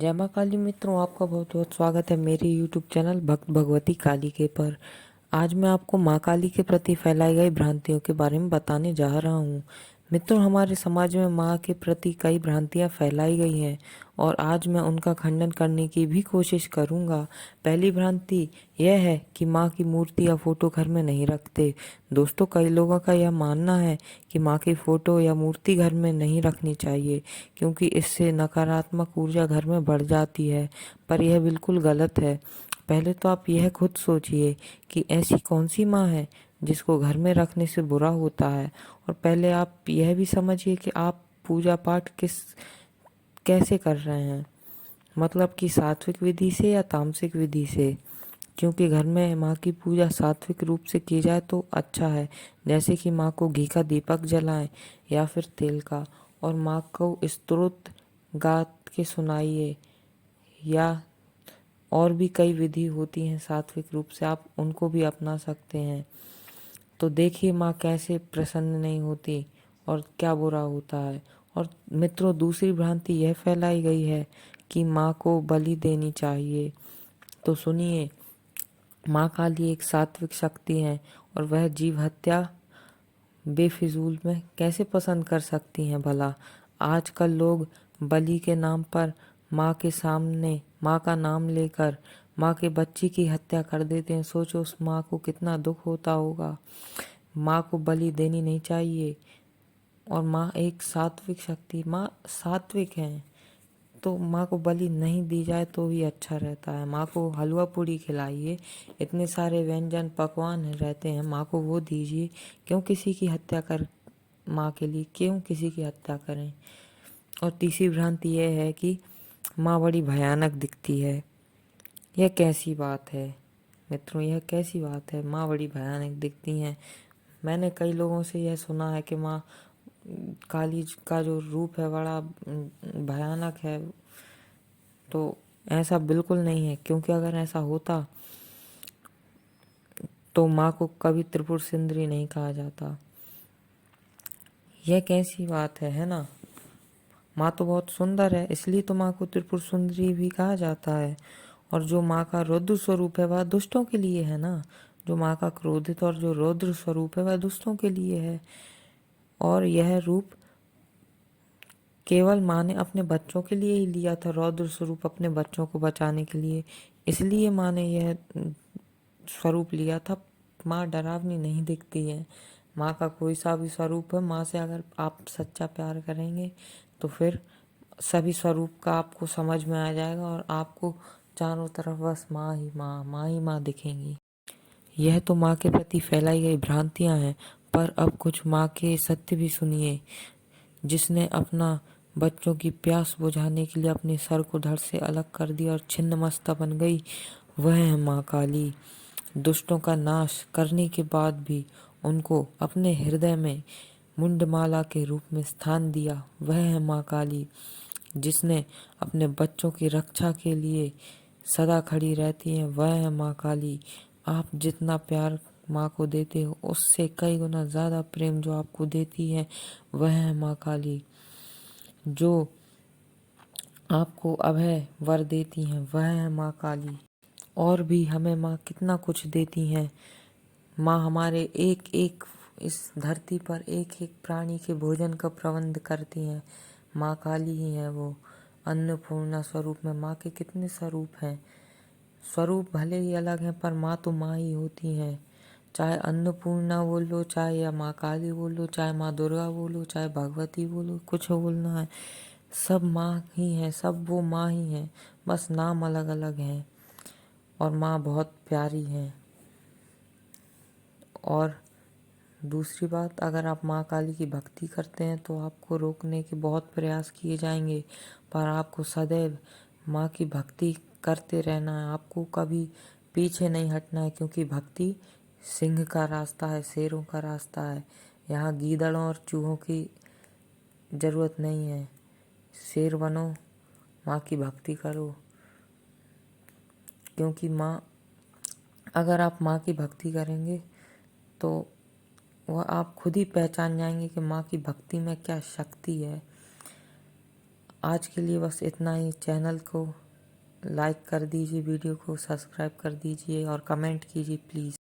जय माँ काली मित्रों, आपका बहुत बहुत स्वागत है मेरे YouTube चैनल भक्त भगवती काली के पर। आज मैं आपको माँ काली के प्रति फैलाई गई भ्रांतियों के बारे में बताने जा रहा हूँ। मित्रों, हमारे समाज में माँ के प्रति कई भ्रांतियाँ फैलाई गई हैं और आज मैं उनका खंडन करने की भी कोशिश करूँगा। पहली भ्रांति यह है कि माँ की मूर्ति या फोटो घर में नहीं रखते। दोस्तों, कई लोगों का यह मानना है कि माँ की फोटो या मूर्ति घर में नहीं रखनी चाहिए क्योंकि इससे नकारात्मक ऊर्जा घर में बढ़ जाती है, पर यह बिल्कुल गलत है। पहले तो आप यह खुद सोचिए कि ऐसी कौन सी माँ है जिसको घर में रखने से बुरा होता है, और पहले आप यह भी समझिए कि आप पूजा पाठ कैसे कर रहे हैं, मतलब कि सात्विक विधि से या तामसिक विधि से। क्योंकि घर में माँ की पूजा सात्विक रूप से की जाए तो अच्छा है, जैसे कि माँ को घी का दीपक जलाएं या फिर तेल का, और माँ को स्तोत्र गा के सुनाइए, या और भी कई विधि होती हैं सात्विक रूप से, आप उनको भी अपना सकते हैं। तो देखिए माँ कैसे प्रसन्न नहीं होती और क्या बुरा होता है। और मित्रों, दूसरी भ्रांति यह फैलाई गई है कि माँ को बलि देनी चाहिए। तो सुनिए, माँ काली एक सात्विक शक्ति है और वह जीव हत्या बेफिजूल में कैसे पसंद कर सकती हैं भला। आजकल लोग बलि के नाम पर माँ के सामने माँ का नाम लेकर माँ के बच्ची की हत्या कर देते हैं। सोचो उस माँ को कितना दुख होता होगा। माँ को बलि देनी नहीं चाहिए। और माँ एक सात्विक शक्ति, माँ सात्विक है, तो माँ को बलि नहीं दी जाए तो ही अच्छा रहता है। माँ को हलवा पूड़ी खिलाइए, इतने सारे व्यंजन पकवान रहते हैं, माँ को वो दीजिए। क्यों किसी की हत्या कर माँ के लिए क्यों किसी की हत्या करें। और तीसरी भ्रांति यह है कि माँ बड़ी भयानक दिखती है। यह कैसी बात है मित्रों, यह कैसी बात है, माँ बड़ी भयानक दिखती हैं। मैंने कई लोगों से यह सुना है कि माँ काली का जो रूप है बड़ा भयानक है। तो ऐसा बिल्कुल नहीं है, क्योंकि अगर ऐसा होता तो माँ को कभी त्रिपुर सुंदरी नहीं कहा जाता। यह कैसी बात है ना। माँ तो बहुत सुंदर है, इसलिए तो माँ को त्रिपुर सुंदरी भी कहा जाता है। और जो माँ का रौद्र स्वरूप है वह दुष्टों के लिए है ना। जो माँ का क्रोधित और जो रौद्र स्वरूप है वह दुष्टों के लिए है। और यह रूप केवल माँ ने अपने बच्चों के लिए ही लिया था, रौद्र स्वरूप अपने बच्चों को बचाने के लिए, इसलिए माँ ने यह स्वरूप लिया था। माँ डरावनी नहीं दिखती है। माँ का कोई सा भी स्वरूप है, माँ से अगर आप सच्चा प्यार करेंगे तो फिर सभी स्वरूप का आपको समझ में आ जाएगा और आपको चारों तरफ बस माँ ही माँ, माँ ही माँ दिखेंगी। यह तो माँ के प्रति फैलाई गई भ्रांतियाँ हैं, पर अब कुछ माँ के सत्य भी सुनिए। जिसने अपना बच्चों की प्यास बुझाने के लिए अपने सर को धड़ से अलग कर दिया और छिन्न मस्ता बन गई, वह है माँ काली। दुष्टों का नाश करने के बाद भी उनको अपने हृदय में मुंडमाला के रूप में स्थान दिया, वह है माँ काली। जिसने अपने बच्चों की रक्षा के लिए सदा खड़ी रहती है, वह है माँ काली। आप जितना प्यार माँ को देते हो उससे कई गुना ज़्यादा प्रेम जो आपको देती है वह है माँ काली। जो आपको अभय वर देती हैं वह है माँ काली। और भी हमें माँ कितना कुछ देती हैं। माँ हमारे एक एक इस धरती पर एक एक प्राणी के भोजन का प्रबंध करती हैं। माँ काली ही है वो। अन्नपूर्णा स्वरूप में माँ के कितने स्वरूप हैं। स्वरूप भले ही अलग हैं पर माँ तो माँ ही होती हैं। चाहे अन्नपूर्णा बोल लो, चाहे या माँ काली बोल लो, चाहे माँ दुर्गा बोलो, चाहे भगवती बोलो, कुछ बोलना है, सब माँ ही है, सब वो माँ ही है, बस नाम अलग अलग हैं। और माँ बहुत प्यारी है। और दूसरी बात, अगर आप माँ काली की भक्ति करते हैं तो आपको रोकने के बहुत प्रयास किए जाएंगे, पर आपको सदैव माँ की भक्ति करते रहना है। आपको कभी पीछे नहीं हटना है, क्योंकि भक्ति सिंह का रास्ता है, शेरों का रास्ता है। यहाँ गीदड़ों और चूहों की ज़रूरत नहीं है। शेर बनो, माँ की भक्ति करो। क्योंकि माँ, अगर आप माँ की भक्ति करेंगे तो वह आप खुद ही पहचान जाएंगे कि माँ की भक्ति में क्या शक्ति है। आज के लिए बस इतना ही। चैनल को लाइक कर दीजिए, वीडियो को सब्सक्राइब कर दीजिए और कमेंट कीजिए प्लीज़।